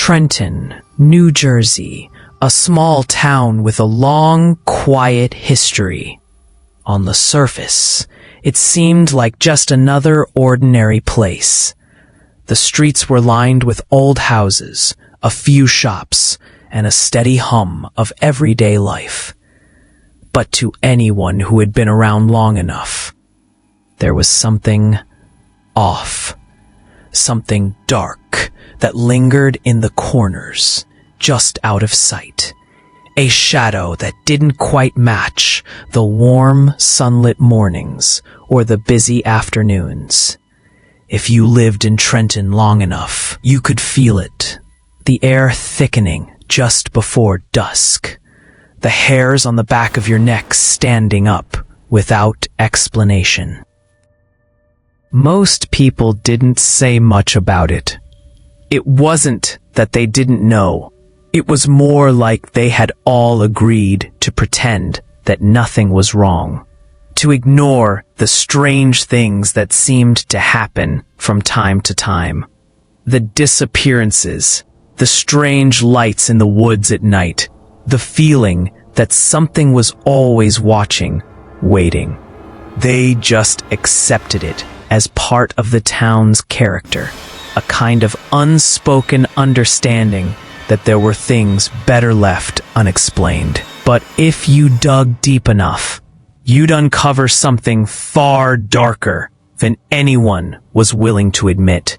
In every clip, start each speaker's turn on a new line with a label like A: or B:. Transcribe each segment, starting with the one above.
A: Trenton, New Jersey, a small town with a long, quiet history. On the surface, it seemed like just another ordinary place. The streets were lined with old houses, a few shops, and a steady hum of everyday life. But to anyone who had been around long enough, there was something off, something dark that lingered in the corners, just out of sight. A shadow that didn't quite match the warm, sunlit mornings or the busy afternoons. If you lived in Trenton long enough, you could feel it. The air thickening just before dusk. The hairs on the back of your neck standing up without explanation. Most people didn't say much about it. It wasn't that they didn't know. It was more like they had all agreed to pretend that nothing was wrong, to ignore the strange things that seemed to happen from time to time. The disappearances, the strange lights in the woods at night, the feeling that something was always watching, waiting. They just accepted it as part of the town's character, a kind of unspoken understanding that there were things better left unexplained. But if you dug deep enough, you'd uncover something far darker than anyone was willing to admit.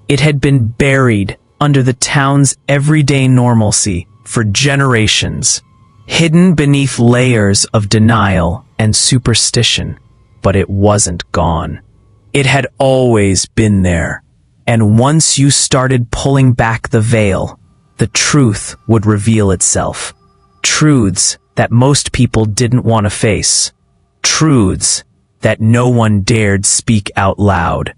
A: It had been buried under the town's everyday normalcy for generations, hidden beneath layers of denial and superstition, but it wasn't gone. It had always been there, and once you started pulling back the veil, the truth would reveal itself. Truths that most people didn't want to face. Truths that no one dared speak out loud.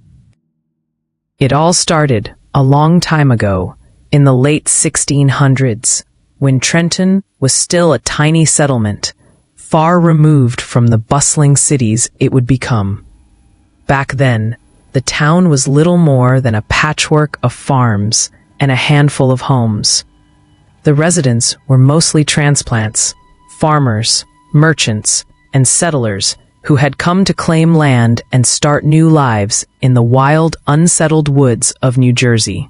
A: It all started a long time ago, in the late 1600s, when Trenton was still a tiny settlement, far removed from the bustling cities it would become. Back then, the town was little more than a patchwork of farms and a handful of homes. The residents were mostly transplants, farmers, merchants, and settlers who had come to claim land and start new lives in the wild, unsettled woods of New Jersey.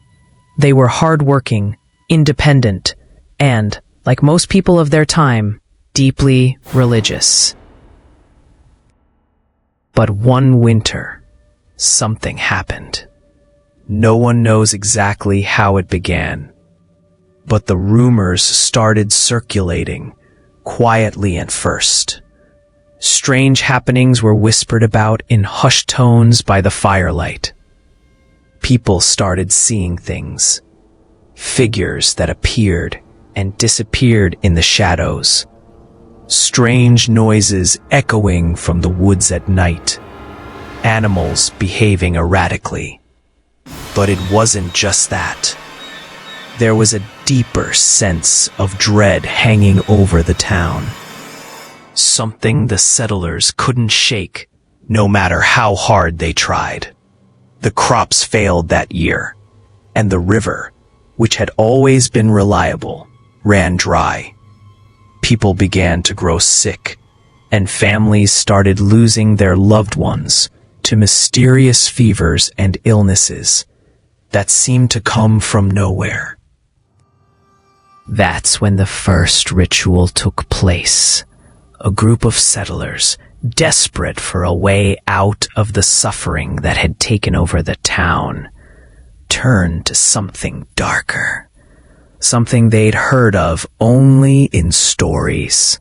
A: They were hardworking, independent, and, like most people of their time, deeply religious. But one winter, something happened. No one knows exactly how it began, but the rumors started circulating, quietly at first. Strange happenings were whispered about in hushed tones by the firelight. People started seeing things, figures that appeared and disappeared in the shadows, strange noises echoing from the woods at night, animals behaving erratically. But it wasn't just that. There was a deeper sense of dread hanging over the town. Something the settlers couldn't shake, no matter how hard they tried. The crops failed that year, and the river, which had always been reliable, ran dry. People began to grow sick, and families started losing their loved ones to mysterious fevers and illnesses that seemed to come from nowhere. That's when the first ritual took place. A group of settlers, desperate for a way out of the suffering that had taken over the town, turned to something darker, something they'd heard of only in stories.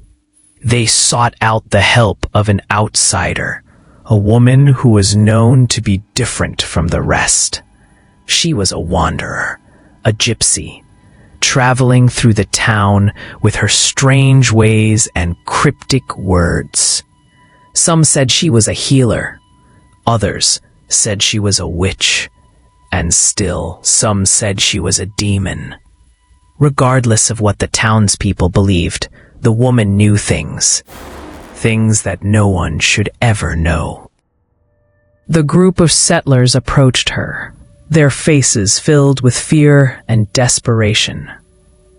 A: They sought out the help of an outsider, a woman who was known to be different from the rest. She was a wanderer, a gypsy, traveling through the town with her strange ways and cryptic words. Some said she was a healer, others said she was a witch, and still some said she was a demon. Regardless of what the townspeople believed, the woman knew things that no one should ever know. The group of settlers approached her. their faces filled with fear and desperation.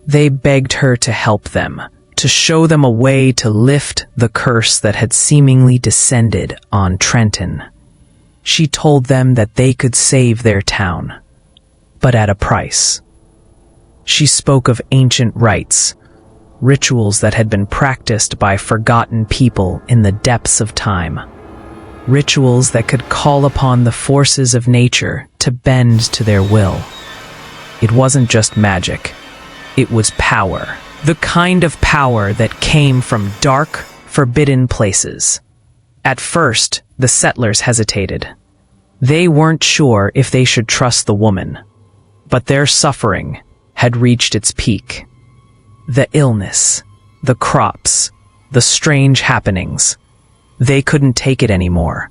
A: They begged her to help them, to show them a way to lift the curse that had seemingly descended on Trenton. She told them that they could save their town, but at a price. She spoke of ancient rites, rituals that had been practiced by forgotten people in the depths of time. Rituals that could call upon the forces of nature to bend to their will. It wasn't just magic. It was power. The kind of power that came from dark, forbidden places. At first, the settlers hesitated. They weren't sure if they should trust the woman, but their suffering had reached its peak. The illness, the crops, the strange happenings. They couldn't take it anymore.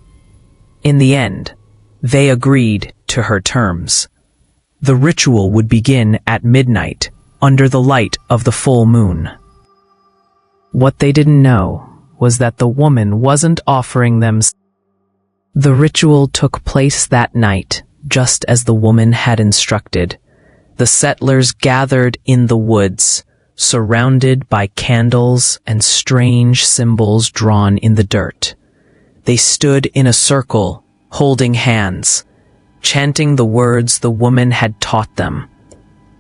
A: In the end, they agreed to her terms. The ritual would begin at midnight, under the light of the full moon. What they didn't know was that the woman wasn't offering them. The ritual took place that night, just as the woman had instructed. The settlers gathered in the woods, surrounded by candles and strange symbols drawn in the dirt. They stood in a circle, holding hands, chanting the words the woman had taught them.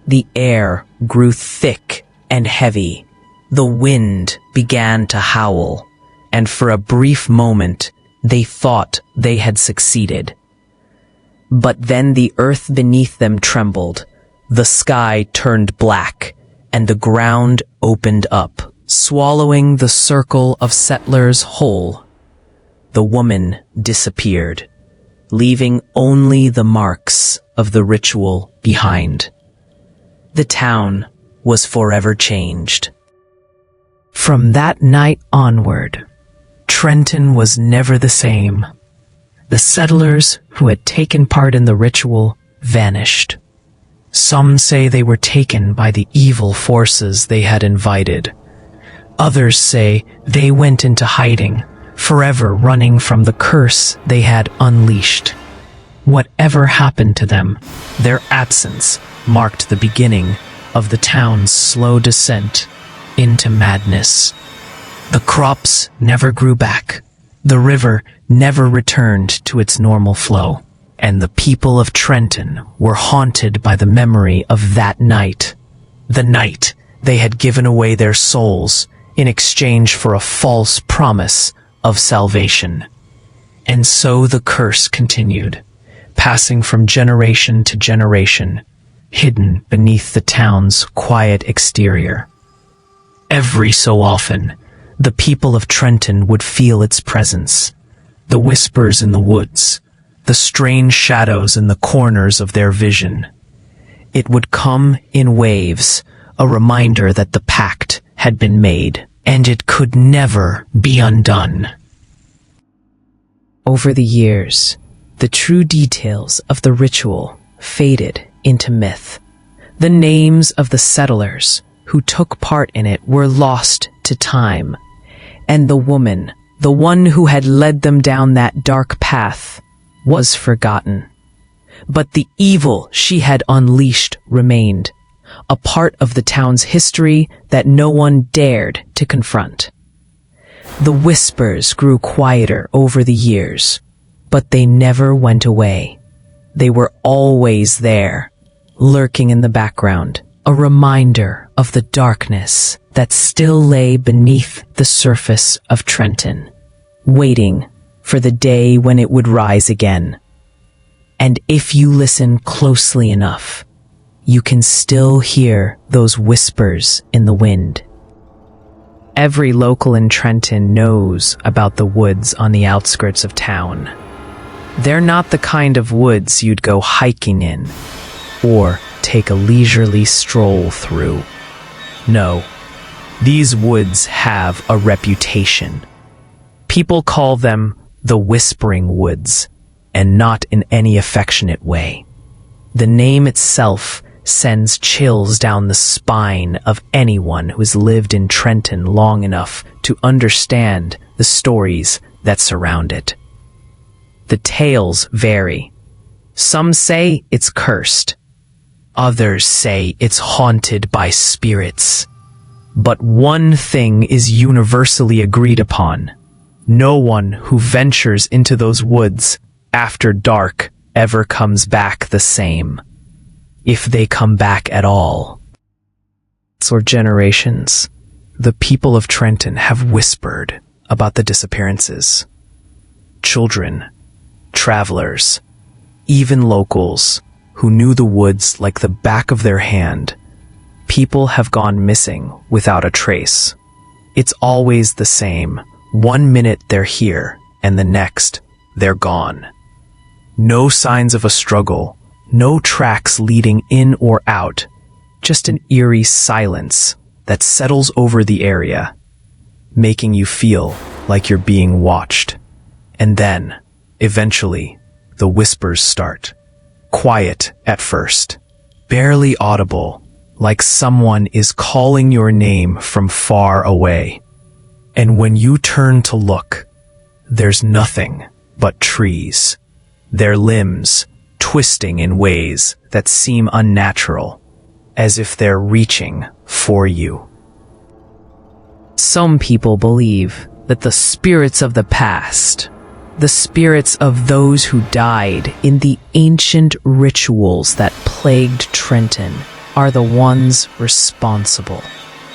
A: The air grew thick and heavy. The wind began to howl, and for a brief moment, they thought they had succeeded. But then the earth beneath them trembled, the sky turned black, and the ground opened up, swallowing the circle of settlers whole. The woman disappeared, leaving only the marks of the ritual behind. The town was forever changed. From that night onward, Trenton was never the same. The settlers who had taken part in the ritual vanished. Some say they were taken by the evil forces they had invited. Others say they went into hiding, forever running from the curse they had unleashed. Whatever happened to them, their absence marked the beginning of the town's slow descent into madness. The crops never grew back. The river never returned to its normal flow. And the people of Trenton were haunted by the memory of that night. The night they had given away their souls in exchange for a false promise of salvation. And so the curse continued, passing from generation to generation, hidden beneath the town's quiet exterior. Every so often, the people of Trenton would feel its presence, the whispers in the woods, the strange shadows in the corners of their vision. It would come in waves, a reminder that the pact had been made, and it could never be undone. Over the years, the true details of the ritual faded into myth. The names of the settlers who took part in it were lost to time, and the woman, the one who had led them down that dark path, was forgotten. But the evil she had unleashed remained, a part of the town's history that no one dared to confront. The whispers grew quieter over the years, but they never went away. They were always there, lurking in the background, a reminder of the darkness that still lay beneath the surface of Trenton, waiting for the day when it would rise again. And if you listen closely enough, you can still hear those whispers in the wind. Every local in Trenton knows about the woods on the outskirts of town. They're not the kind of woods you'd go hiking in, or take a leisurely stroll through. No, these woods have a reputation. People call them the Whispering Woods, and not in any affectionate way. The name itself sends chills down the spine of anyone who has lived in Trenton long enough to understand the stories that surround it. The tales vary. Some say it's cursed. Others say it's haunted by spirits. But one thing is universally agreed upon. No one who ventures into those woods after dark ever comes back the same. If they come back at all. For generations, the people of Trenton have whispered about the disappearances. Children, travelers, even locals who knew the woods like the back of their hand. People have gone missing without a trace. It's always the same. 1 minute they're here, and the next, they're gone. No signs of a struggle, no tracks leading in or out, just an eerie silence that settles over the area, making you feel like you're being watched. And then, eventually, the whispers start. Quiet at first, barely audible, like someone is calling your name from far away. And when you turn to look, there's nothing but trees, their limbs twisting in ways that seem unnatural, as if they're reaching for you. Some people believe that the spirits of the past, the spirits of those who died in the ancient rituals that plagued Trenton, are the ones responsible.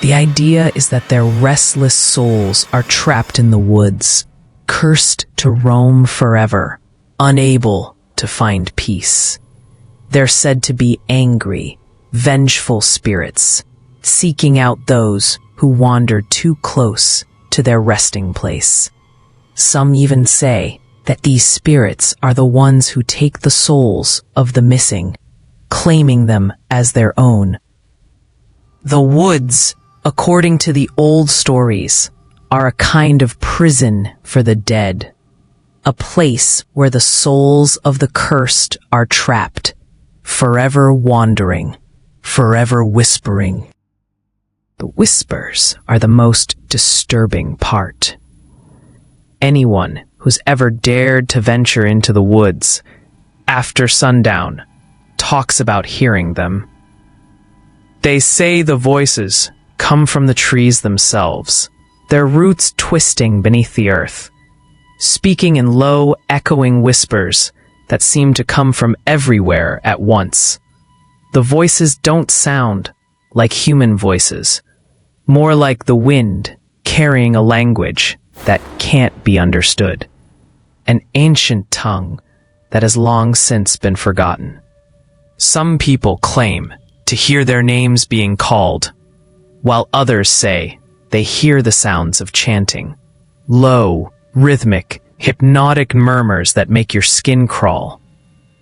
A: The idea is that their restless souls are trapped in the woods, cursed to roam forever, unable to find peace. They're said to be angry, vengeful spirits, seeking out those who wandered too close to their resting place. Some even say that these spirits are the ones who take the souls of the missing, claiming them as their own. The woods, according to the old stories, are a kind of prison for the dead, a place where the souls of the cursed are trapped, forever wandering, forever whispering. The whispers are the most disturbing part. Anyone who's ever dared to venture into the woods after sundown talks about hearing them. They say the voices come from the trees themselves, their roots twisting beneath the earth, speaking in low, echoing whispers that seem to come from everywhere at once. The voices don't sound like human voices, more like the wind carrying a language that can't be understood, an ancient tongue that has long since been forgotten. Some people claim to hear their names being called, while others say they hear the sounds of chanting, low, rhythmic, hypnotic murmurs that make your skin crawl.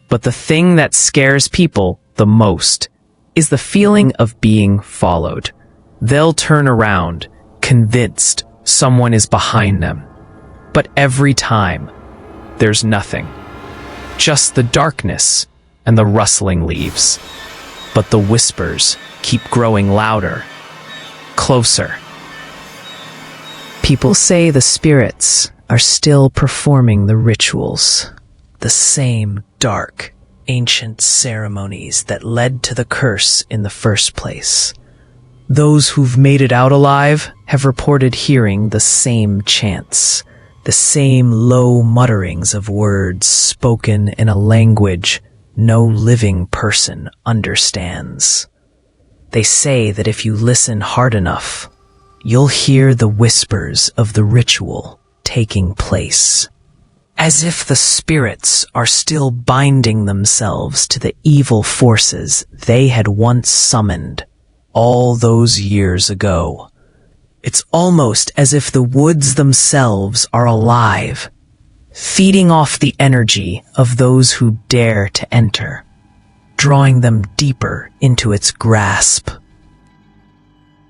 A: But the thing that scares people the most is the feeling of being followed. They'll turn around, convinced someone is behind them. But every time, there's nothing. Just the darkness and the rustling leaves. But the whispers keep growing louder, closer. People say the spirits are still performing the rituals, the same dark, ancient ceremonies that led to the curse in the first place. Those who've made it out alive have reported hearing the same chants, the same low mutterings of words spoken in a language no living person understands. They say that if you listen hard enough, you'll hear the whispers of the ritual taking place, as if the spirits are still binding themselves to the evil forces they had once summoned all those years ago. It's almost as if the woods themselves are alive, feeding off the energy of those who dare to enter, drawing them deeper into its grasp.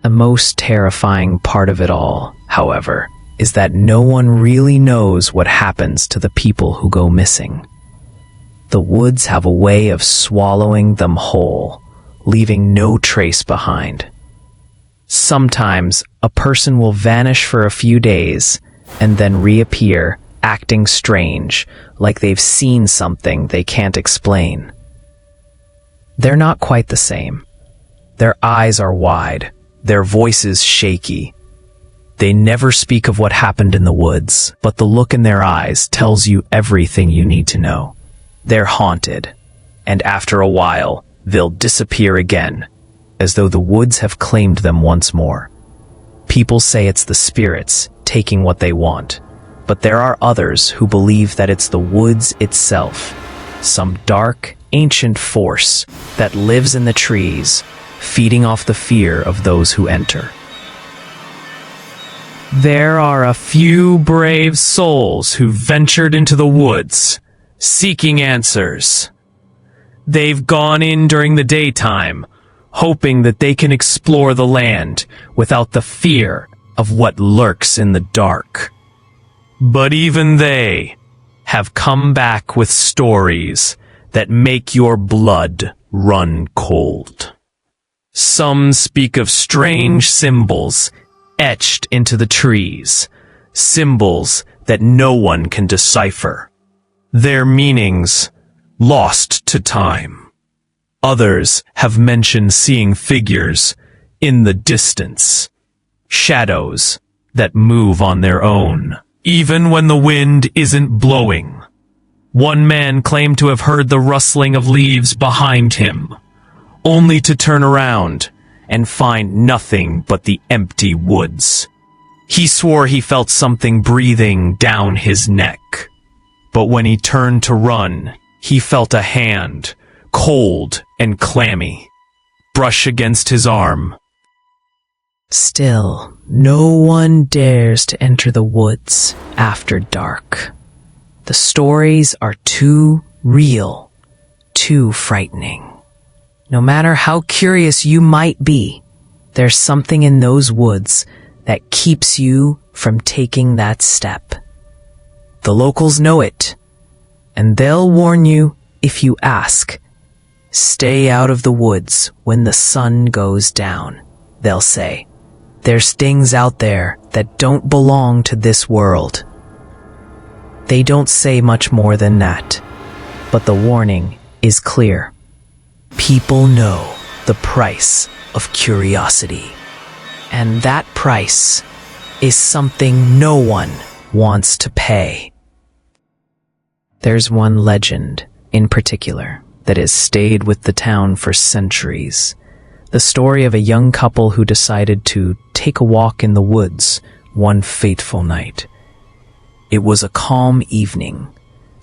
A: The most terrifying part of it all, however, is that no one really knows what happens to the people who go missing. The woods have a way of swallowing them whole, leaving no trace behind. Sometimes a person will vanish for a few days and then reappear acting strange, like they've seen something they can't explain. They're not quite the same. Their eyes are wide, their voices shaky. They never speak of what happened in the woods, but the look in their eyes tells you everything you need to know. They're haunted, and after a while, they'll disappear again, as though the woods have claimed them once more. People say it's the spirits taking what they want, but there are others who believe that it's the woods itself, some dark, ancient force that lives in the trees, feeding off the fear of those who enter. There are a few brave souls who ventured into the woods, seeking answers. They've gone in during the daytime, hoping that they can explore the land without the fear of what lurks in the dark. But even they have come back with stories that make your blood run cold. Some speak of strange symbols etched into the trees, symbols that no one can decipher, their meanings lost to time. Others have mentioned seeing figures in the distance, shadows that move on their own, even when the wind isn't blowing. One man claimed to have heard the rustling of leaves behind him, only to turn around and find nothing but the empty woods. He swore he felt something breathing down his neck, but when he turned to run, he felt a hand, cold and clammy, brush against his arm.
B: Still, no one dares to enter the woods after dark. The stories are too real, too frightening. No matter how curious you might be, there's something in those woods that keeps you from taking that step. The locals know it, and they'll warn you if you ask. Stay out of the woods when the sun goes down, they'll say. There's things out there that don't belong to this world. They don't say much more than that, but the warning is clear. People know the price of curiosity, and that price is something no one wants to pay. There's one legend in particular that has stayed with the town for centuries. The story of a young couple who decided to take a walk in the woods one fateful night. It was a calm evening,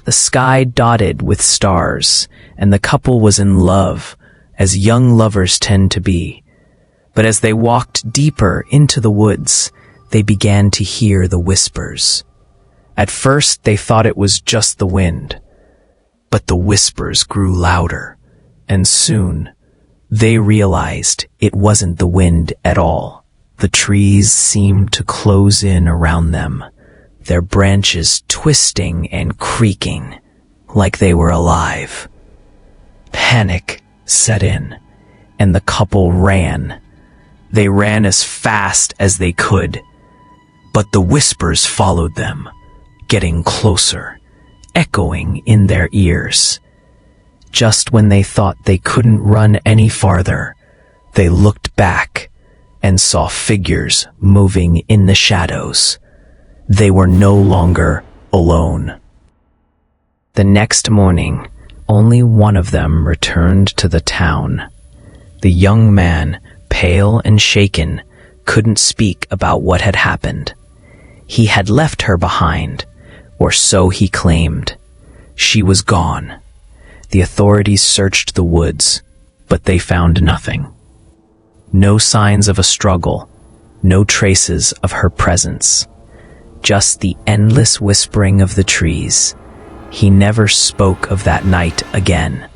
B: the sky dotted with stars, and the couple was in love, as young lovers tend to be. But as they walked deeper into the woods, they began to hear the whispers. At first, they thought it was just the wind, but the whispers grew louder, and soon they realized it wasn't the wind at all. The trees seemed to close in around them, their branches twisting and creaking like they were alive. Panic set in, and the couple ran. They ran as fast as they could, but the whispers followed them, getting closer, echoing in their ears. Just when they thought they couldn't run any farther, they looked back and saw figures moving in the shadows. They were no longer alone. The next morning, only one of them returned to the town. The young man, pale and shaken, couldn't speak about what had happened. He had left her behind, or so he claimed. She was gone. The authorities searched the woods, but they found nothing. No signs of a struggle, no traces of her presence. Just the endless whispering of the trees. He never spoke of that night again,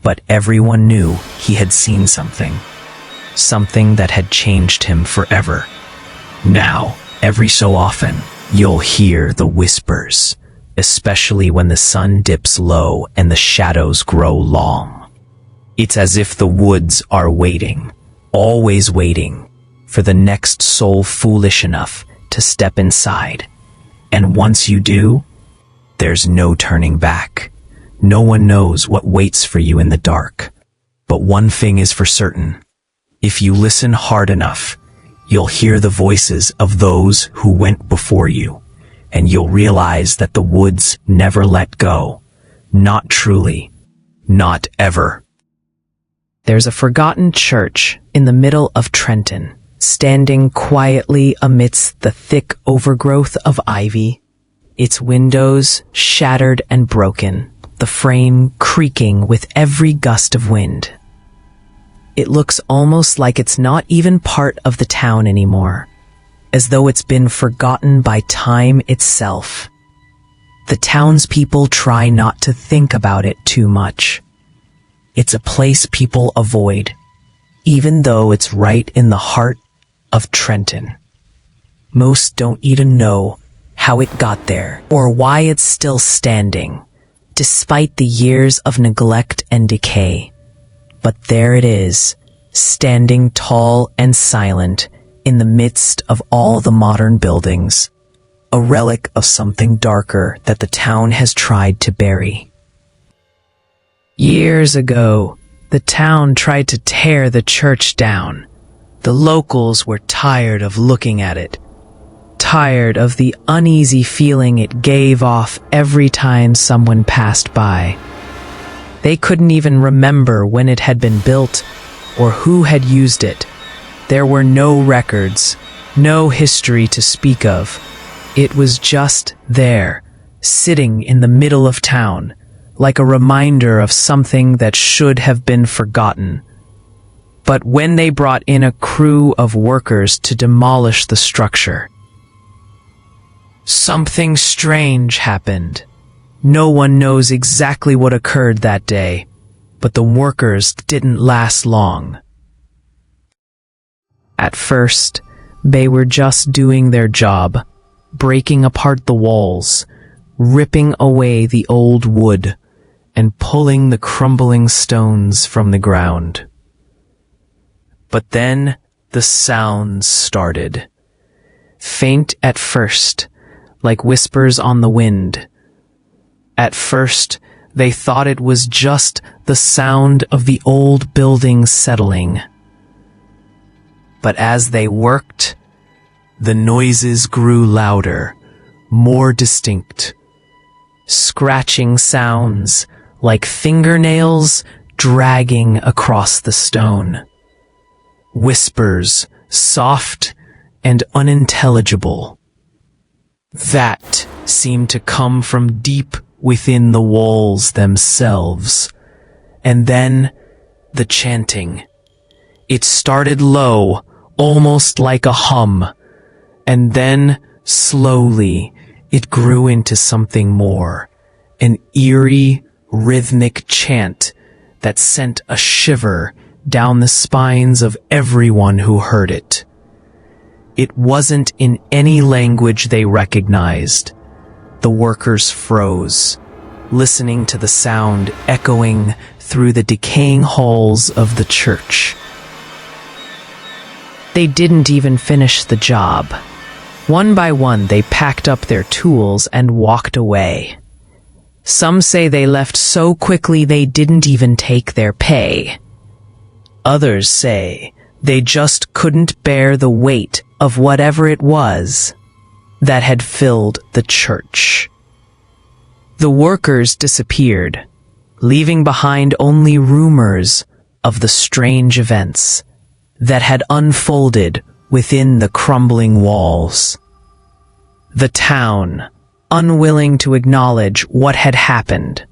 B: but everyone knew he had seen something. Something that had changed him forever. Now, every so often, you'll hear the whispers, especially when the sun dips low and the shadows grow long. It's as if the woods are waiting, always waiting, for the next soul foolish enough to step inside. And once you do,
A: There's no turning back. No one knows what waits for you in the dark. But one thing is for certain. If you listen hard enough, you'll hear the voices of those who went before you, and you'll realize that the woods never let go. Not truly. Not ever.
B: There's a forgotten church in the middle of Trenton, standing quietly amidst the thick overgrowth of ivy, its windows shattered and broken, the frame creaking with every gust of wind. It looks almost like it's not even part of the town anymore, as though it's been forgotten by time itself. The townspeople try not to think about it too much. It's a place people avoid, even though it's right in the heart of Trenton. Most don't even know how it got there or why it's still standing, despite the years of neglect and decay. But there it is, standing tall and silent in the midst of all the modern buildings, a relic of something darker that the town has tried to bury. Years ago, the town tried to tear the church down. The locals were tired of looking at it, tired of the uneasy feeling it gave off every time someone passed by. They couldn't even remember when it had been built or who had used it. There were no records, no history to speak of. It was just there, sitting in the middle of town, like a reminder of something that should have been forgotten. But when they brought in a crew of workers to demolish the structure, something strange happened. No one knows exactly what occurred that day, but the workers didn't last long. At first, they were just doing their job, breaking apart the walls, ripping away the old wood, and pulling the crumbling stones from the ground. But then the sounds started. Faint at first, like whispers on the wind. At first, they thought it was just the sound of the old building settling. But as they worked, the noises grew louder, more distinct. Scratching sounds, like fingernails dragging across the stone. Whispers, soft and unintelligible, that seemed to come from deep within the walls themselves. And then the chanting. It started low, almost like a hum, and then slowly it grew into something more, an eerie, rhythmic chant that sent a shiver down the spines of everyone who heard it. It wasn't in any language they recognized. The workers froze, listening to the sound echoing through the decaying halls of the church. They didn't even finish the job. One by one, they packed up their tools and walked away. Some say they left so quickly they didn't even take their pay. Others say they just couldn't bear the weight of whatever it was that had filled the church. The workers disappeared, leaving behind only rumors of the strange events that had unfolded within the crumbling walls. The town, unwilling to acknowledge what had happened,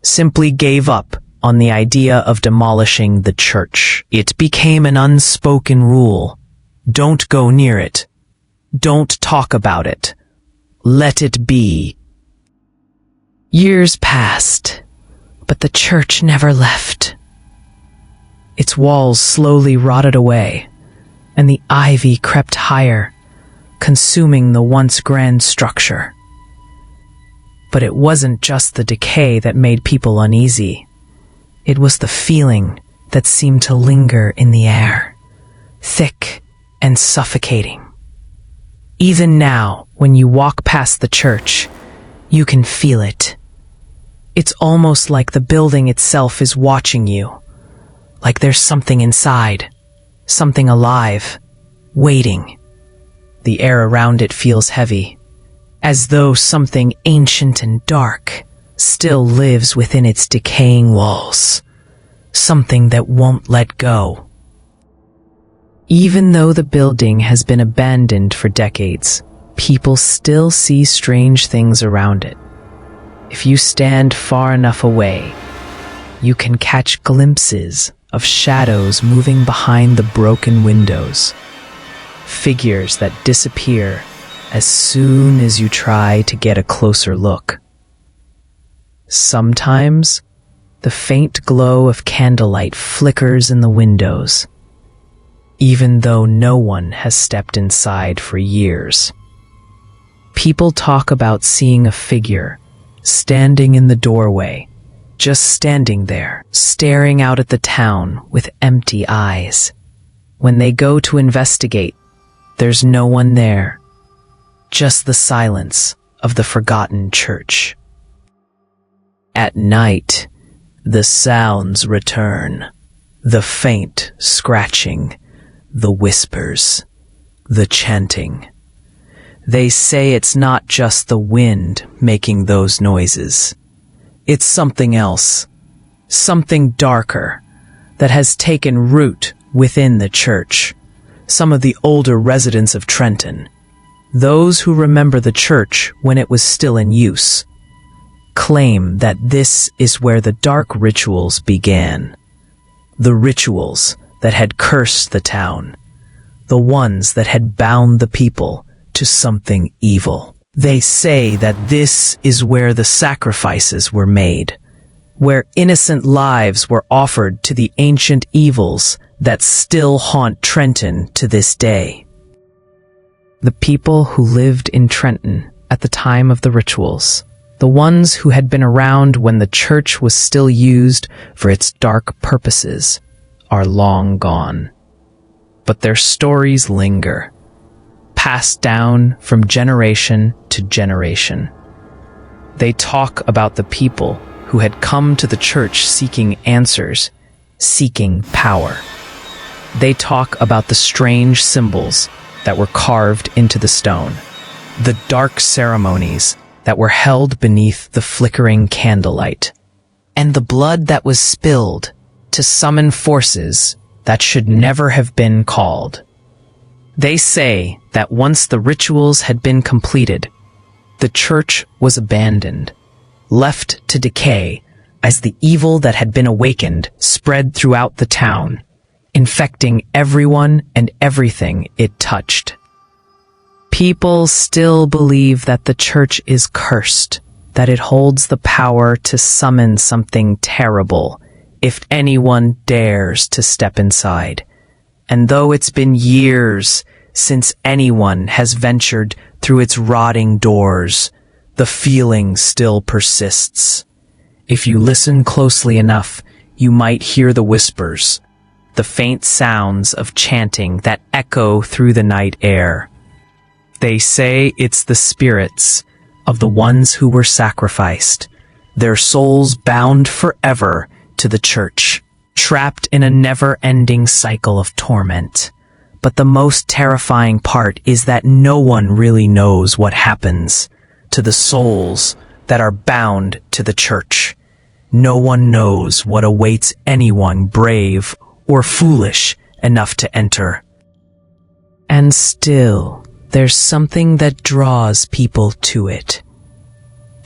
B: simply gave up on the idea of demolishing the church. It became an unspoken rule. Don't go near it. Don't talk about it. Let it be. Years passed, but the church never left. Its walls slowly rotted away, and the ivy crept higher, consuming the once grand structure. But it wasn't just the decay that made people uneasy. It was the feeling that seemed to linger in the air, thick and suffocating. Even now, when you walk past the church, You can feel it. It's almost like the building itself is watching you. Like there's something inside. Something alive. Waiting. The air around it feels heavy. As though something ancient and dark still lives within its decaying walls. Something that won't let go. Even though the building has been abandoned for decades, people still see strange things around it. If you stand far enough away, you can catch glimpses of shadows moving behind the broken windows. Figures that disappear as soon as you try to get a closer look. Sometimes, the faint glow of candlelight flickers in the windows, even though no one has stepped inside for years. People talk about seeing a figure standing in the doorway, just standing there, staring out at the town with empty eyes. When they go to investigate, there's no one there, just the silence of the forgotten church. At night, the sounds return, the faint scratching, the whispers, the chanting. They say it's not just the wind making those noises. It's something else, something darker, that has taken root within the church. Some of the older residents of Trenton, those who remember the church when it was still in use, claim that this is where the dark rituals began. The rituals that had cursed the town, the ones that had bound the people to something evil. They say that this is where the sacrifices were made, where innocent lives were offered to the ancient evils that still haunt Trenton to this day. The people who lived in Trenton at the time of the rituals, the ones who had been around when the church was still used for its dark purposes, are long gone. But their stories linger, passed down from generation to generation. They talk about the people who had come to the church seeking answers, seeking power. They talk about the strange symbols that were carved into the stone, the dark ceremonies that were held beneath the flickering candlelight, and the blood that was spilled to summon forces that should never have been called. They say that once the rituals had been completed, the church was abandoned, left to decay as the evil that had been awakened spread throughout the town, infecting everyone and everything it touched. People still believe that the church is cursed, that it holds the power to summon something terrible if anyone dares to step inside. And though it's been years since anyone has ventured through its rotting doors, the feeling still persists. If you listen closely enough, you might hear the whispers, the faint sounds of chanting that echo through the night air. They say it's the spirits of the ones who were sacrificed, their souls bound forever to the church, trapped in a never-ending cycle of torment. But the most terrifying part is that no one really knows what happens to the souls that are bound to the church. No one knows what awaits anyone brave or foolish enough to enter. And still, there's something that draws people to it.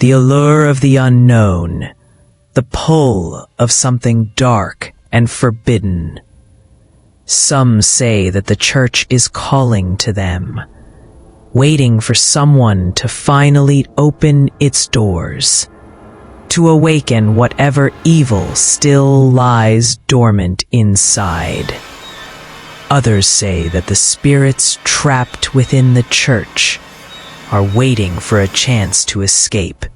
B: The allure of the unknown, the pull of something dark and forbidden. Some say that the church is calling to them, waiting for someone to finally open its doors, to awaken whatever evil still lies dormant inside. Others say that the spirits trapped within the church are waiting for a chance to escape,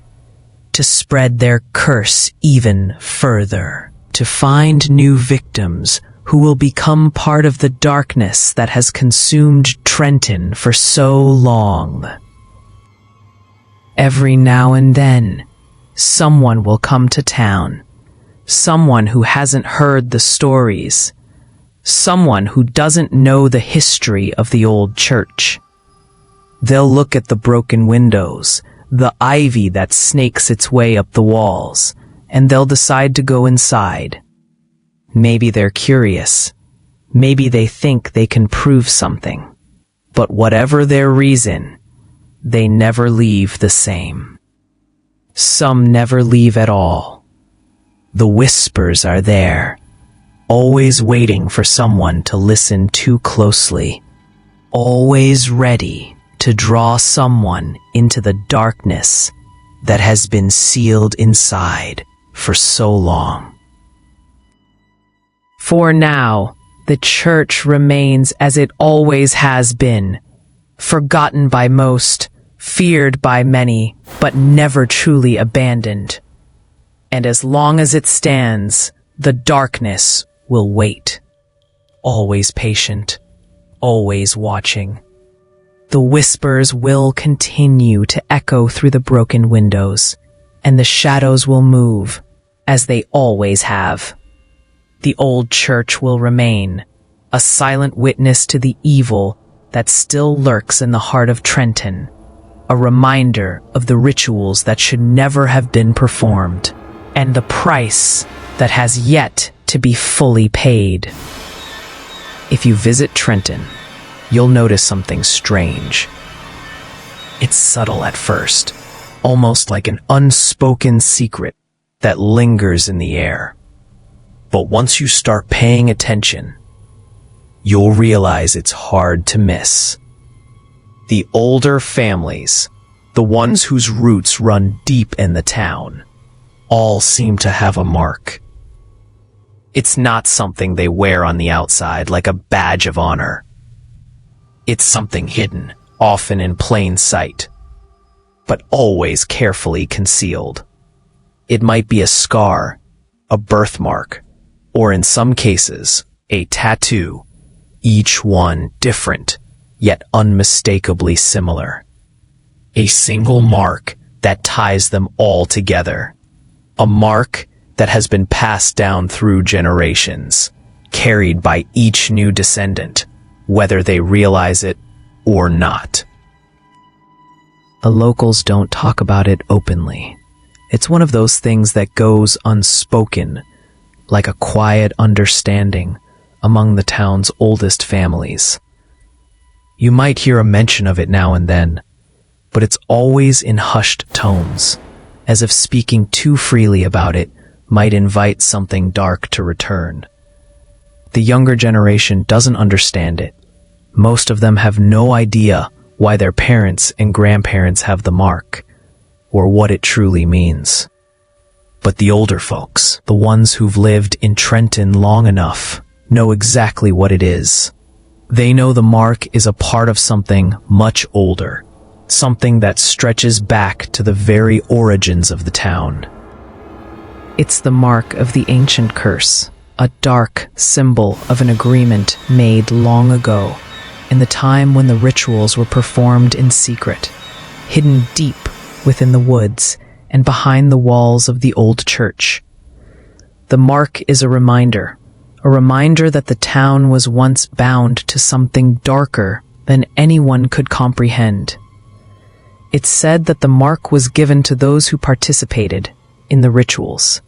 B: to spread their curse even further, to find new victims who will become part of the darkness that has consumed Trenton for so long. every now and then, someone will come to town. Someone who hasn't heard the stories. Someone who doesn't know the history of the old church. They'll look at the broken windows, the ivy that snakes its way up the walls, and they'll decide to go inside. Maybe they're curious. Maybe they think they can prove something. But whatever their reason, they never leave the same. Some never leave at all. The whispers are there, always waiting for someone to listen too closely, always ready to draw someone into the darkness that has been sealed inside for so long. For now, the church remains as it always has been, forgotten by most, feared by many, but never truly abandoned. And as long as it stands, the darkness will wait. Always patient, always watching. The whispers will continue to echo through the broken windows, and the shadows will move, as they always have. The old church will remain, a silent witness to the evil that still lurks in the heart of Trenton, a reminder of the rituals that should never have been performed, and the price that has yet to be fully paid. If you visit Trenton, you'll notice something strange. It's subtle at first, almost like an unspoken secret that lingers in the air. But once you start paying attention, you'll realize it's hard to miss. The older families, the ones whose roots run deep in the town, all seem to have a mark. It's not something they wear on the outside like a badge of honor. It's something hidden, often in plain sight, but always carefully concealed. It might be a scar, a birthmark, or in some cases, a tattoo, each one different, yet unmistakably similar. A single mark that ties them all together. A mark that has been passed down through generations, carried by each new descendant, whether they realize it or not. The locals don't talk about it openly. It's one of those things that goes unspoken, like a quiet understanding among the town's oldest families. You might hear a mention of it now and then, but it's always in hushed tones, as if speaking too freely about it might invite something dark to return. The younger generation doesn't understand it. Most of them have no idea why their parents and grandparents have the mark, or what it truly means. But the older folks, the ones who've lived in Trenton long enough, know exactly what it is. They know the mark is a part of something much older, something that stretches back to the very origins of the town. It's the mark of the ancient curse, a dark symbol of an agreement made long ago, in the time when the rituals were performed in secret, hidden deep within the woods and behind the walls of the old church. The mark is a reminder that the town was once bound to something darker than anyone could comprehend. It's said that the mark was given to those who participated in the rituals,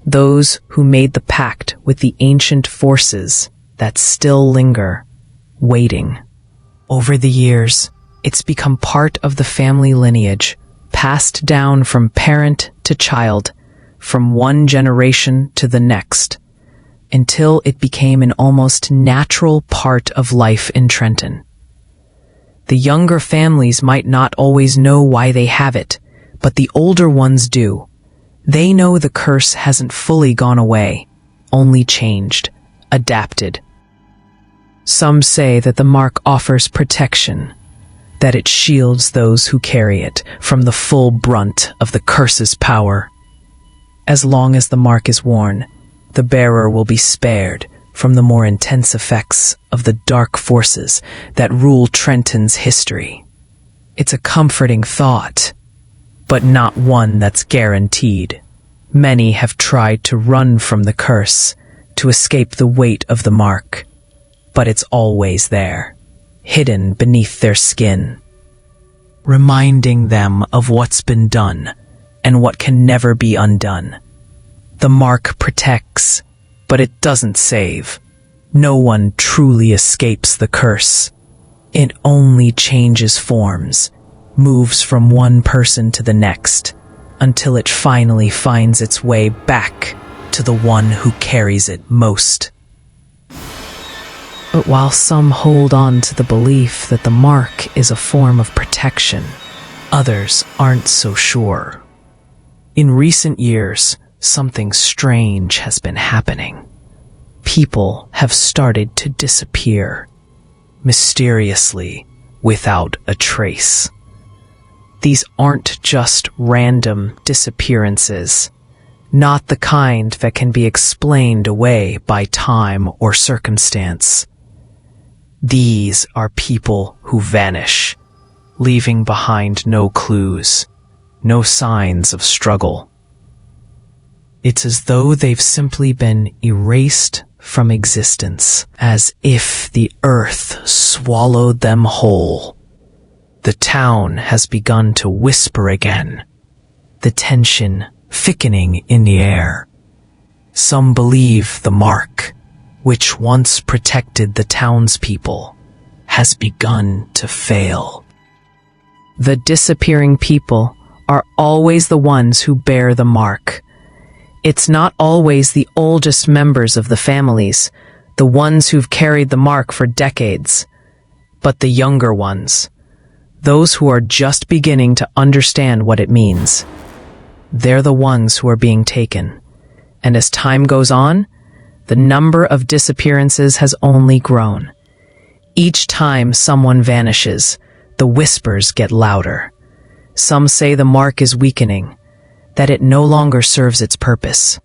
B: those who made the pact with the ancient forces that still linger, waiting. Over the years, it's become part of the family lineage, passed down from parent to child, from one generation to the next, until it became an almost natural part of life in Trenton. The younger families might not always know why they have it, but the older ones do. They know the curse hasn't fully gone away, only changed, adapted. Some say that the mark offers protection, that it shields those who carry it from the full brunt of the curse's power. As long as the mark is worn, the bearer will be spared from the more intense effects of the dark forces that rule Trenton's history. It's a comforting thought, but not one that's guaranteed. Many have tried to run from the curse, to escape the weight of the mark, but it's always there, hidden beneath their skin, reminding them of what's been done and what can never be undone. The mark protects, but it doesn't save. No one truly escapes the curse. It only changes forms, moves from one person to the next, until it finally finds its way back to the one who carries it most. But while some hold on to the belief that the mark is a form of protection, others aren't so sure. In recent years, something strange has been happening. People have started to disappear, mysteriously, without a trace. These aren't just random disappearances, not the kind that can be explained away by time or circumstance. These are people who vanish, leaving behind no clues, no signs of struggle. It's as though they've simply been erased from existence, as if the earth swallowed them whole. The town has begun to whisper again, the tension thickening in the air. Some believe the mark, which once protected the townspeople, has begun to fail. The disappearing people are always the ones who bear the mark. It's not always the oldest members of the families, the ones who've carried the mark for decades, but the younger ones, those who are just beginning to understand what it means. They're the ones who are being taken, and as time goes on, the number of disappearances has only grown. Each time someone vanishes, the whispers get louder. Some say the mark is weakening, that it no longer serves its purpose.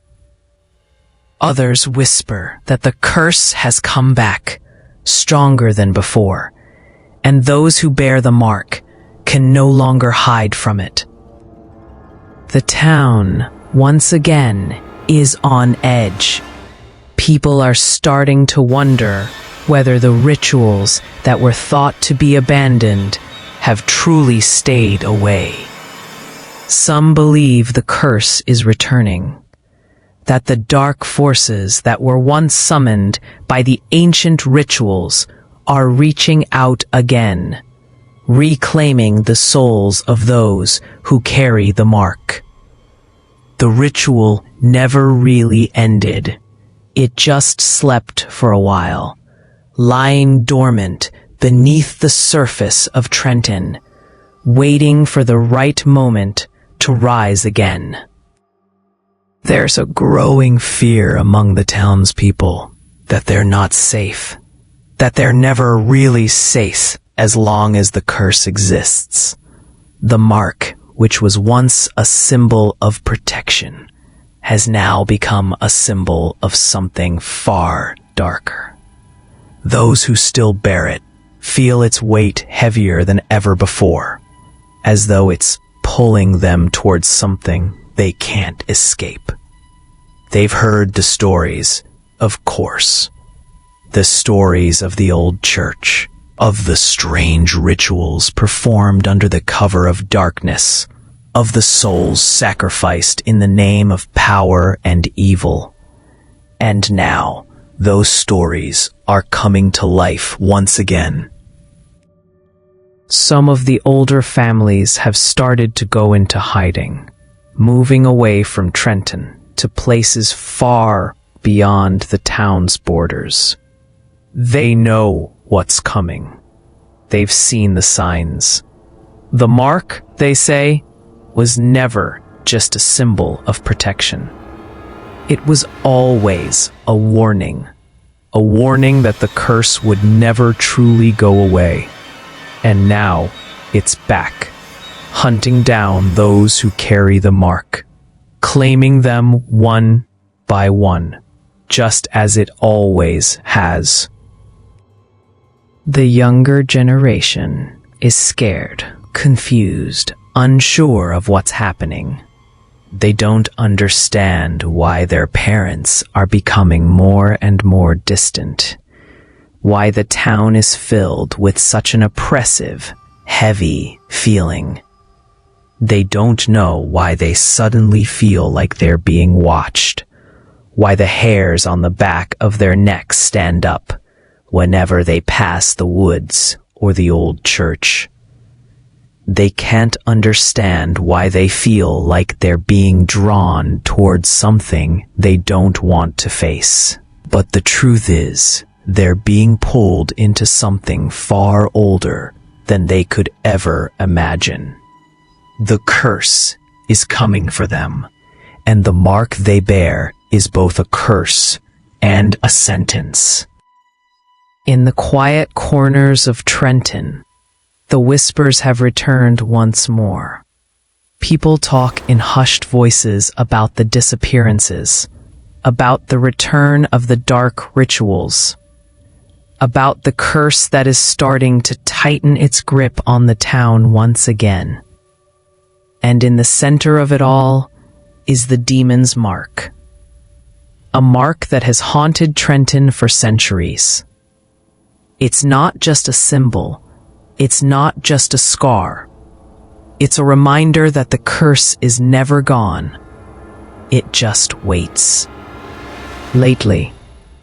B: Others whisper that the curse has come back, stronger than before, and those who bear the mark can no longer hide from it. The town, once again, is on edge. People are starting to wonder whether the rituals that were thought to be abandoned have truly stayed away. Some believe the curse is returning, that the dark forces that were once summoned by the ancient rituals are reaching out again, reclaiming the souls of those who carry the mark. The ritual never really ended. It just slept for a while, lying dormant beneath the surface of Trenton, waiting for the right moment to rise again. There's a growing fear among the townspeople that they're not safe, that they're never really safe as long as the curse exists. The mark, which was once a symbol of protection, has now become a symbol of something far darker. Those who still bear it feel its weight heavier than ever before, as though it's pulling them towards something they can't escape. They've heard the stories, of course. The stories of the old church, of the strange rituals performed under the cover of darkness, of the souls sacrificed in the name of power and evil. And now, those stories are coming to life once again. Some of the older families have started to go into hiding, moving away from Trenton to places far beyond the town's borders. They know what's coming. They've seen the signs. The mark, they say, was never just a symbol of protection. It was always a warning that the curse would never truly go away. And now it's back, hunting down those who carry the mark, claiming them one by one, just as it always has. The younger generation is scared, confused,
A: unsure of what's happening. They don't understand why their parents are becoming more and more distant, why the town is filled with such an oppressive, heavy feeling. They don't know why they suddenly feel like they're being watched, why the hairs on the back of their necks stand up whenever they pass the woods or the old church. They can't understand why they feel like they're being drawn towards something they don't want to face. But the truth is, they're being pulled into something far older than they could ever imagine. The curse is coming for them, and the mark they bear is both a curse and a sentence.
B: In the quiet corners of Trenton, the whispers have returned once more. People talk in hushed voices about the disappearances, about the return of the dark rituals, about the curse that is starting to tighten its grip on the town once again. And in the center of it all is the demon's mark. A mark that has haunted Trenton for centuries. It's not just a symbol. It's not just a scar. It's a reminder that the curse is never gone. It just waits. Lately,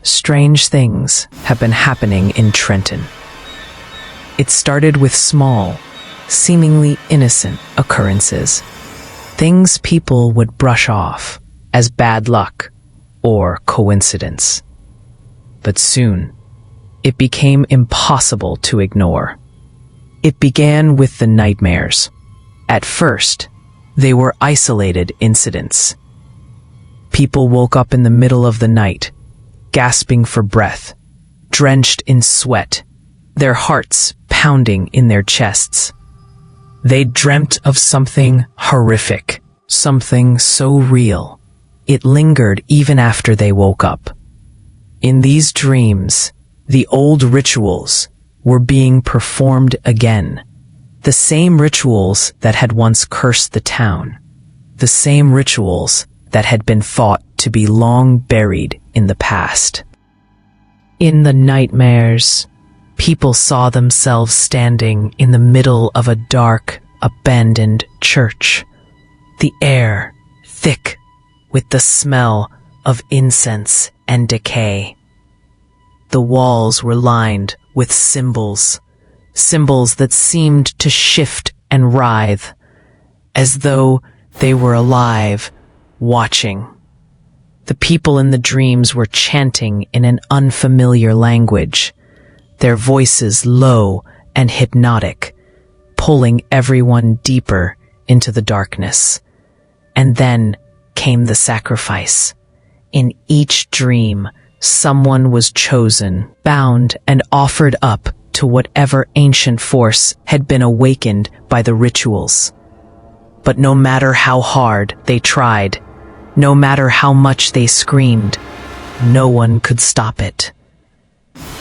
B: strange things have been happening in Trenton. It started with small, seemingly innocent occurrences. Things people would brush off as bad luck or coincidence. But soon, it became impossible to ignore. It began with the nightmares. At first, they were isolated incidents. People woke up in the middle of the night, gasping for breath, drenched in sweat, their hearts pounding in their chests. They dreamt of something horrific, something so real. It lingered even after they woke up. In these dreams, the old rituals were being performed again. The same rituals that had once cursed the town. The same rituals that had been thought to be long buried in the past. In the nightmares, people saw themselves standing in the middle of a dark, abandoned church. The air thick with the smell of incense and decay. The walls were lined with symbols that seemed to shift and writhe, as though they were alive, watching. The people in the dreams were chanting in an unfamiliar language, their voices low and hypnotic, pulling everyone deeper into the darkness. And then came the sacrifice. In each dream, someone was chosen, bound, and offered up to whatever ancient force had been awakened by the rituals. But no matter how hard they tried, no matter how much they screamed, no one could stop it.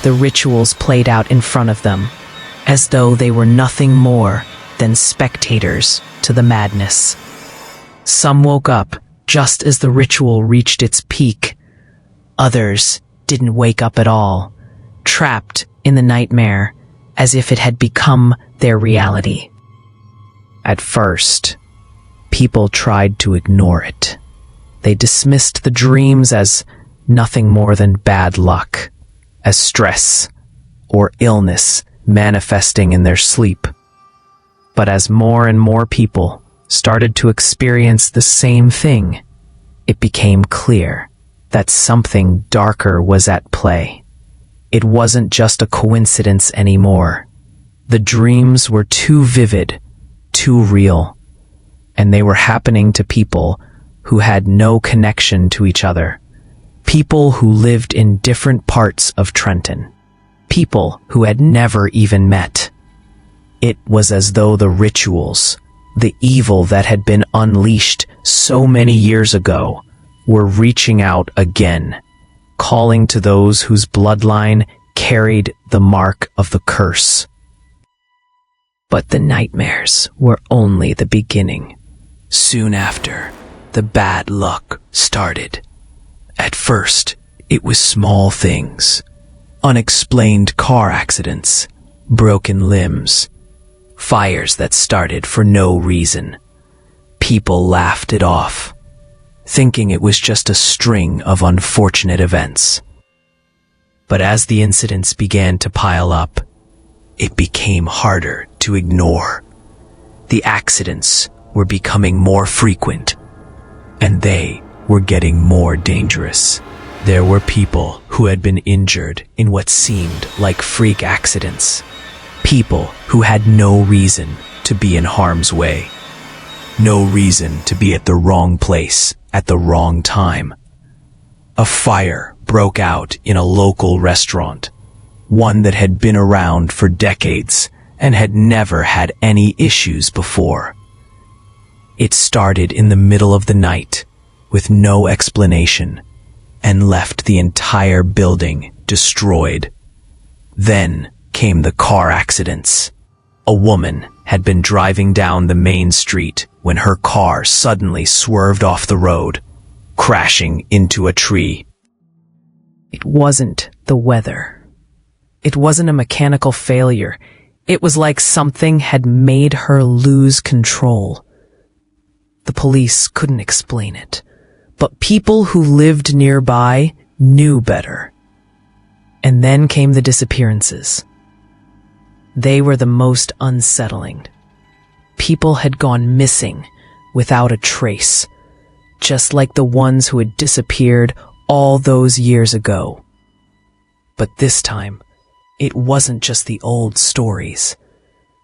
B: The rituals played out in front of them, as though they were nothing more than spectators to the madness. Some woke up just as the ritual reached its peak. Others didn't wake up at all, trapped in the nightmare as if it had become their reality. At first, people tried to ignore it. They dismissed the dreams as nothing more than bad luck, as stress or illness manifesting in their sleep. But as more and more people started to experience the same thing, it became clear that something darker was at play. It wasn't just a coincidence anymore. The dreams were too vivid, too real, and they were happening to people who had no connection to each other. People who lived in different parts of Trenton. People who had never even met. It was as though the rituals, the evil that had been unleashed so many years ago, were reaching out again, calling to those whose bloodline carried the mark of the curse. But the nightmares were only the beginning.
A: Soon after, the bad luck started. At first, it was small things. Unexplained car accidents, broken limbs, fires that started for no reason. People laughed it off, thinking it was just a string of unfortunate events. But as the incidents began to pile up, it became harder to ignore. The accidents were becoming more frequent, and they were getting more dangerous. There were people who had been injured in what seemed like freak accidents. People who had no reason to be in harm's way. No reason to be at the wrong place at the wrong time. A fire broke out in a local restaurant, one that had been around for decades and had never had any issues before. It started in the middle of the night with no explanation and left the entire building destroyed. Then came the car accidents. A woman had been driving down the main street when her car suddenly swerved off the road, crashing into a tree.
B: It wasn't the weather. It wasn't a mechanical failure. It was like something had made her lose control. The police couldn't explain it, but people who lived nearby knew better. And then came the disappearances. They were the most unsettling. People had gone missing without a trace, just like the ones who had disappeared all those years ago. But this time, it wasn't just the old stories.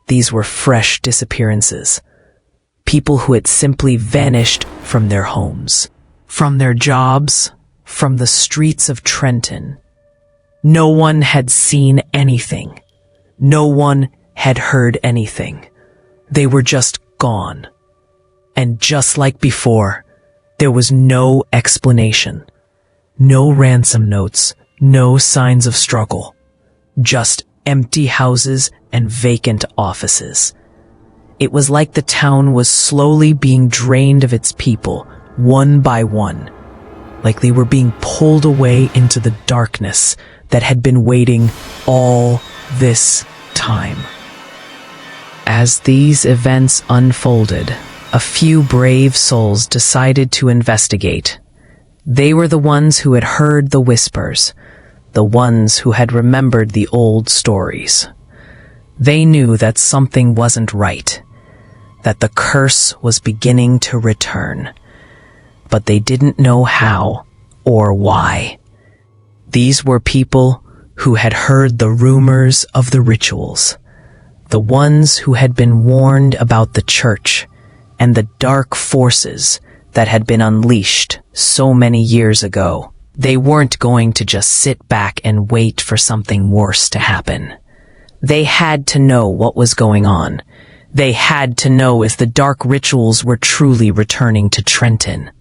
B: These were fresh disappearances. People who had simply vanished from their homes, from their jobs, from the streets of Trenton. No one had seen anything. No one had heard anything. They were just gone. And just like before, there was no explanation. No ransom notes, no signs of struggle. Just empty houses and vacant offices. It was like the town was slowly being drained of its people, one by one. Like they were being pulled away into the darkness that had been waiting all this time. As these events unfolded, a few brave souls decided to investigate. They were the ones who had heard the whispers, the ones who had remembered the old stories. They knew that something wasn't right, that the curse was beginning to return, but they didn't know how or why. These were people who had heard the rumors of the rituals, the ones who had been warned about the church and the dark forces that had been unleashed so many years ago. They weren't going to just sit back and wait for something worse to happen. They had to know what was going on. They had to know if the dark rituals were truly returning to Trenton.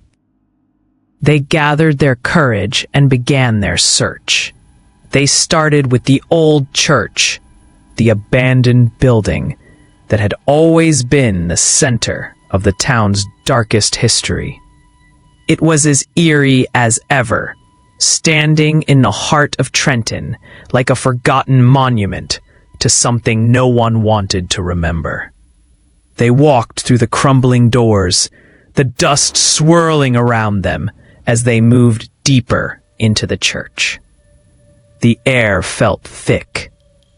B: They gathered their courage and began their search. They started with the old church, the abandoned building that had always been the center of the town's darkest history. It was as eerie as ever, standing in the heart of Trenton like a forgotten monument to something no one wanted to remember. They walked through the crumbling doors, the dust swirling around them as they moved deeper into the church. The air felt thick,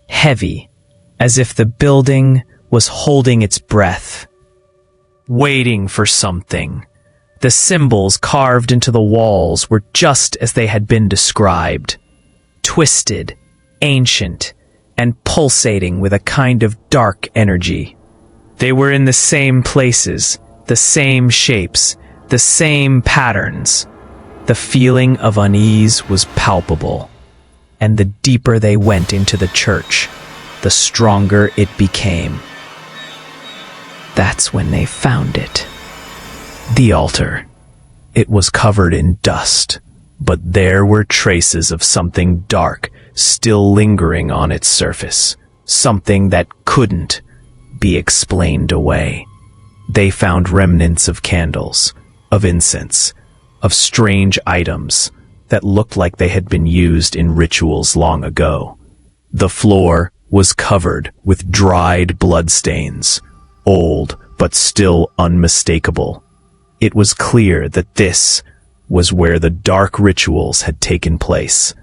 B: heavy, as if the building was holding its breath, waiting for something. The symbols carved into the walls were just as they had been described, twisted, ancient, and pulsating with a kind of dark energy. They were in the same places, the same shapes, the same patterns. The feeling of unease was palpable, and the deeper they went into the church, the stronger it became. That's when they found it. The altar. It was covered in dust, but there were traces of something dark still lingering on its surface, something that couldn't
A: be explained away. They found remnants of candles, of incense, of strange items that looked like they had been used in rituals long ago. The floor was covered with dried bloodstains, old but still unmistakable. It was clear that this was where the dark rituals had taken place,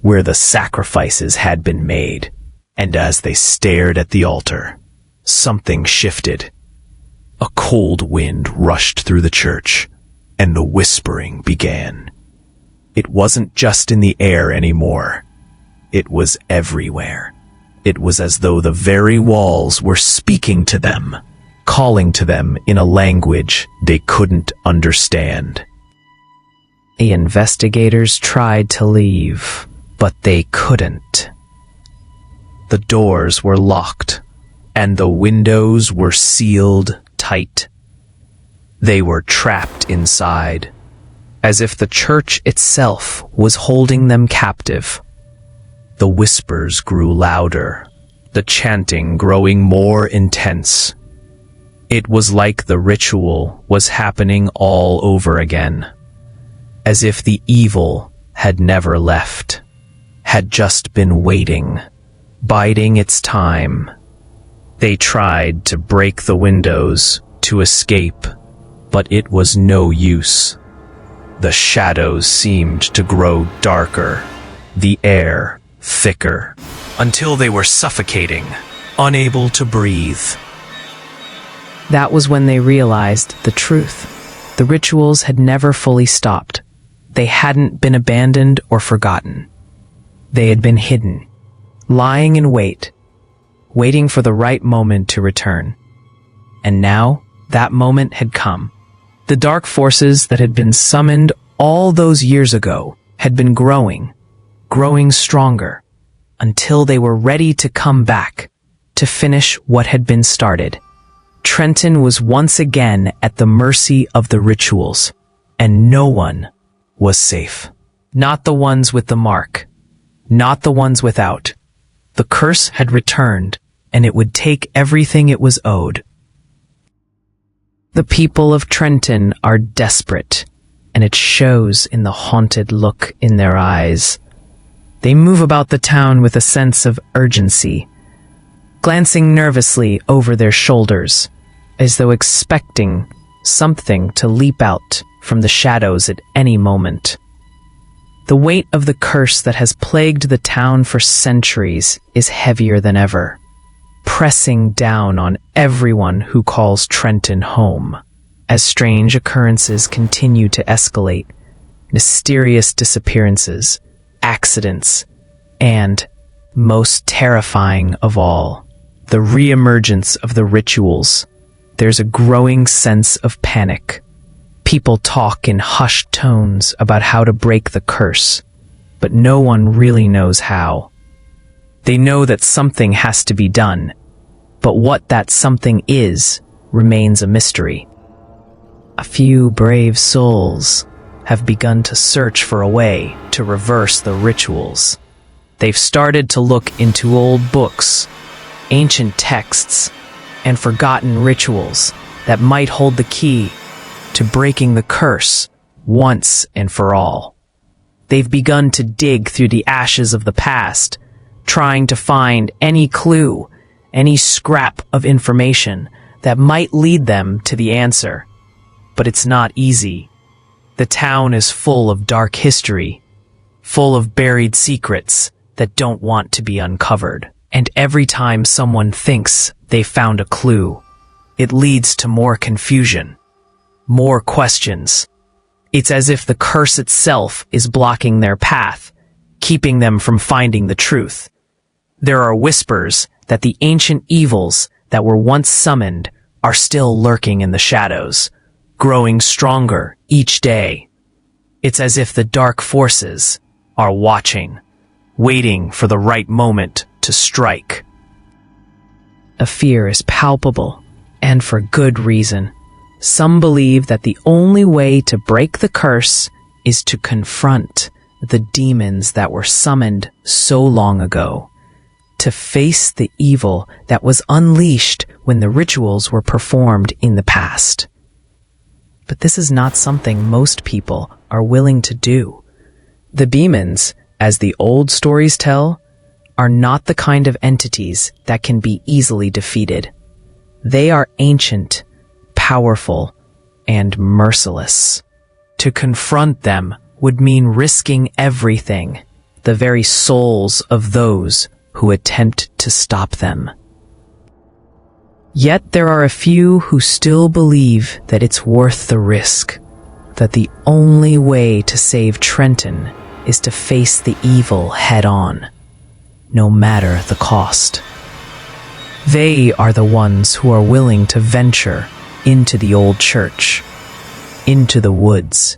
A: where the sacrifices had been made. And as they stared at the altar, something shifted. A cold wind rushed through the church, and the whispering began. It wasn't just in the air anymore. It was everywhere. It was as though the very walls were speaking to them, calling to them in a language they couldn't understand.
B: The investigators tried to leave, but they couldn't.
A: The doors were locked, and the windows were sealed tight. They were trapped inside, as if the church itself was holding them captive. The whispers grew louder, the chanting growing more intense. It was like the ritual was happening all over again, as if the evil had never left, had just been waiting, biding its time. They tried to break the windows, to escape, but it was no use. The shadows seemed to grow darker, the air thicker, until they were suffocating, unable to breathe.
B: That was when they realized the truth. The rituals had never fully stopped. They hadn't been abandoned or forgotten. They had been hidden, lying in wait, waiting for the right moment to return. And now, that moment had come. The dark forces that had been summoned all those years ago had been growing stronger, until they were ready to come back, to finish what had been started. Trenton was once again at the mercy of the rituals, and no one was safe. Not the ones with the mark, not the ones without. The curse had returned, and it would take everything it was owed. The people of Trenton are desperate, and it shows in the haunted look in their eyes. They move about the town with a sense of urgency, glancing nervously over their shoulders, as though expecting something to leap out from the shadows at any moment. The weight of the curse that has plagued the town for centuries is heavier than ever, pressing down on everyone who calls Trenton home. As strange occurrences continue to escalate, mysterious disappearances, accidents, and, most terrifying of all, the reemergence of the rituals, there's a growing sense of panic. People talk in hushed tones about how to break the curse, but no one really knows how. They know that something has to be done, but what that something is remains a mystery. A few brave souls have begun to search for a way to reverse the rituals. They've started to look into old books, ancient texts, and forgotten rituals that might hold the key to breaking the curse once and for all. They've begun to dig through the ashes of the past, trying to find any clue, any scrap of information that might lead them to the answer. But it's not easy. The town is full of dark history, full of buried secrets that don't want to be uncovered. And every time someone thinks they found a clue, it leads to more confusion, more questions. It's as if the curse itself is blocking their path, keeping them from finding the truth. There are whispers that the ancient evils that were once summoned are still lurking in the shadows, growing stronger each day. It's as if the dark forces are watching, waiting for the right moment to strike. The fear is palpable, and for good reason. Some believe that the only way to break the curse is to confront the demons that were summoned so long ago. to face the evil that was unleashed when the rituals were performed in the past. But this is not something most people are willing to do. The demons, as the old stories tell, are not the kind of entities that can be easily defeated. They are ancient, powerful, and merciless. To confront them would mean risking everything, the very souls of those who attempt to stop them. Yet there are a few who still believe that it's worth the risk, that the only way to save Trenton is to face the evil head-on, no matter the cost. They are the ones who are willing to venture into the old church, into the woods,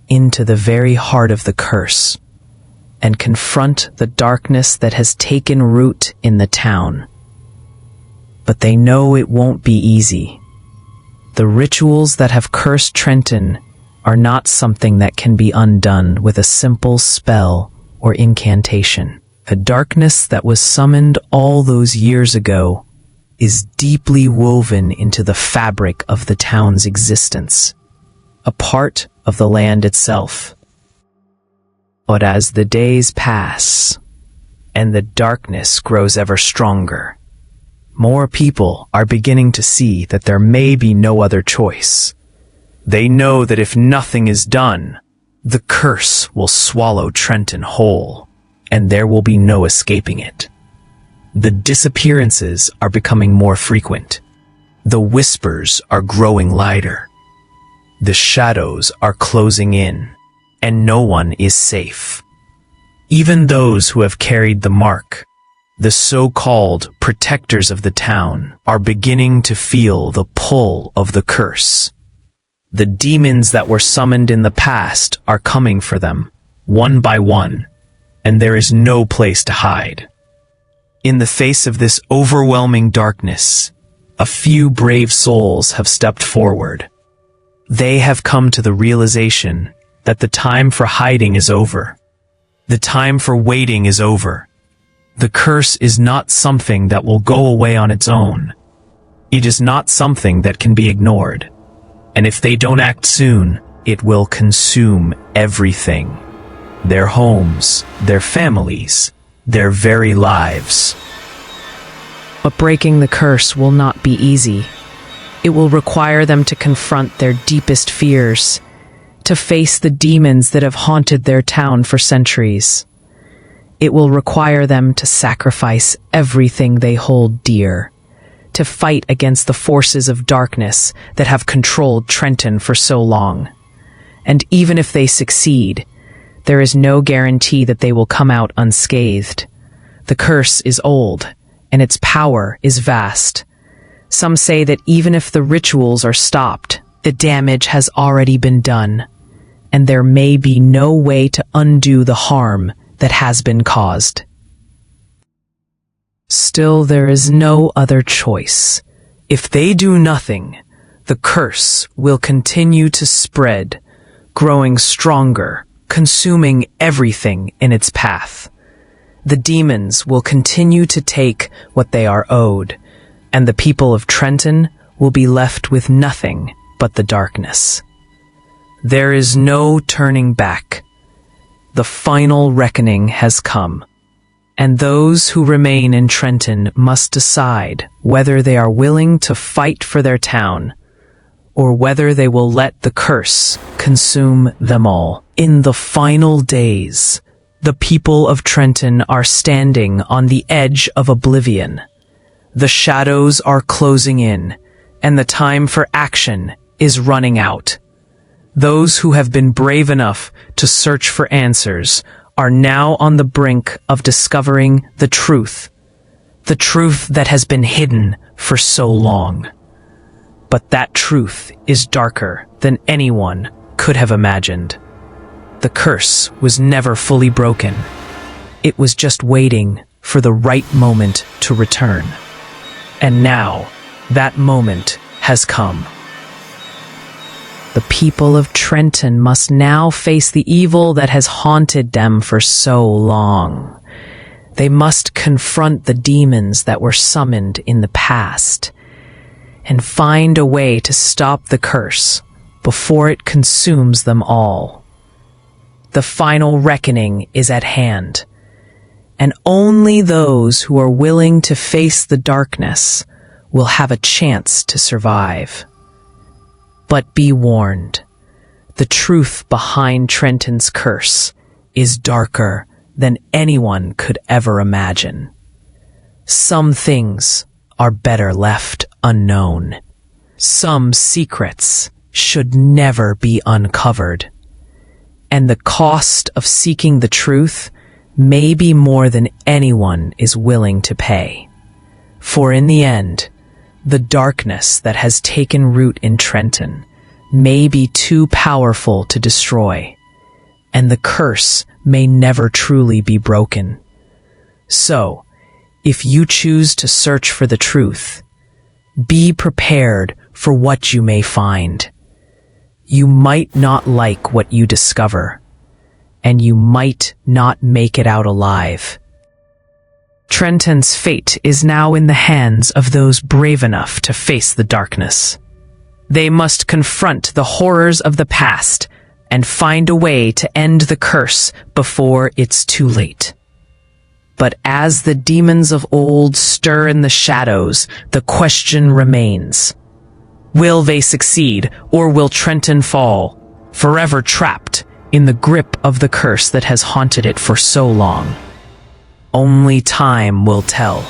B: into the very heart of the curse, and confront the darkness that has taken root in the town. But they know it won't be easy. The rituals that have cursed Trenton are not something that can be undone with a simple spell or incantation. The darkness that was summoned all those years ago is deeply woven into the fabric of the town's existence, a part of the land itself. But as the days pass, and the darkness grows ever stronger, more people are beginning to see that there may be no other choice. They know that if nothing is done, the curse will swallow Trenton whole, and there will be no escaping it. The disappearances are becoming more frequent. The whispers are growing lighter. The shadows are closing in, and no one is safe. Even those who have carried the mark, the so-called protectors of the town, are beginning to feel the pull of the curse. The demons that were summoned in the past are coming for them, one by one, and there is no place to hide. In the face of this overwhelming darkness, a few brave souls have stepped forward. They have come to the realization that the time for hiding is over. The time for waiting is over. The curse is not something that will go away on its own. It is not something that can be ignored. And if they don't act soon, it will consume everything. Their homes, their families, their very lives. But breaking the curse will not be easy. It will require them to confront their deepest fears, to face the demons that have haunted their town for centuries. It will require them to sacrifice everything they hold dear, to fight against the forces of darkness that have controlled Trenton for so long. And even if they succeed, there is no guarantee that they will come out unscathed. The curse is old, and its power is vast. Some say that even if the rituals are stopped, the damage has already been done, and there may be no way to undo the harm that has been caused. Still, there is no other choice. If they do nothing, the curse will continue to spread, growing stronger, consuming everything in its path. The demons will continue to take what they are owed, and the people of Trenton will be left with nothing but the darkness. There is no turning back. The final reckoning has come, and those who remain in Trenton must decide whether they are willing to fight for their town, or whether they will let the curse consume them all. In the final days, the people of Trenton are standing on the edge of oblivion. The shadows are closing in, and the time for action is running out. Those who have been brave enough to search for answers are now on the brink of discovering the truth that has been hidden for so long. But that truth is darker than anyone could have imagined. The curse was never fully broken. It was just waiting for the right moment to return. And now, that moment has come. The people of Trenton must now face the evil that has haunted them for so long. They must confront the demons that were summoned in the past and find a way to stop the curse before it consumes them all. The final reckoning is at hand, and only those who are willing to face the darkness will have a chance to survive. But be warned, the truth behind Trenton's curse is darker than anyone could ever imagine. Some things are better left unknown. Some secrets should never be uncovered. And the cost of seeking the truth may be more than anyone is willing to pay. For in the end, the darkness that has taken root in Trenton may be too powerful to destroy, and the curse may never truly be broken. So, if you choose to search for the truth, be prepared for what you may find. You might not like what you discover, and you might not make it out alive. Trenton's fate is now in the hands of those brave enough to face the darkness. They must confront the horrors of the past and find a way to end the curse before it's too late. But as the demons of old stir in the shadows, the question remains: will they succeed, or will Trenton fall, forever trapped in the grip of the curse that has haunted it for so long? Only time will tell.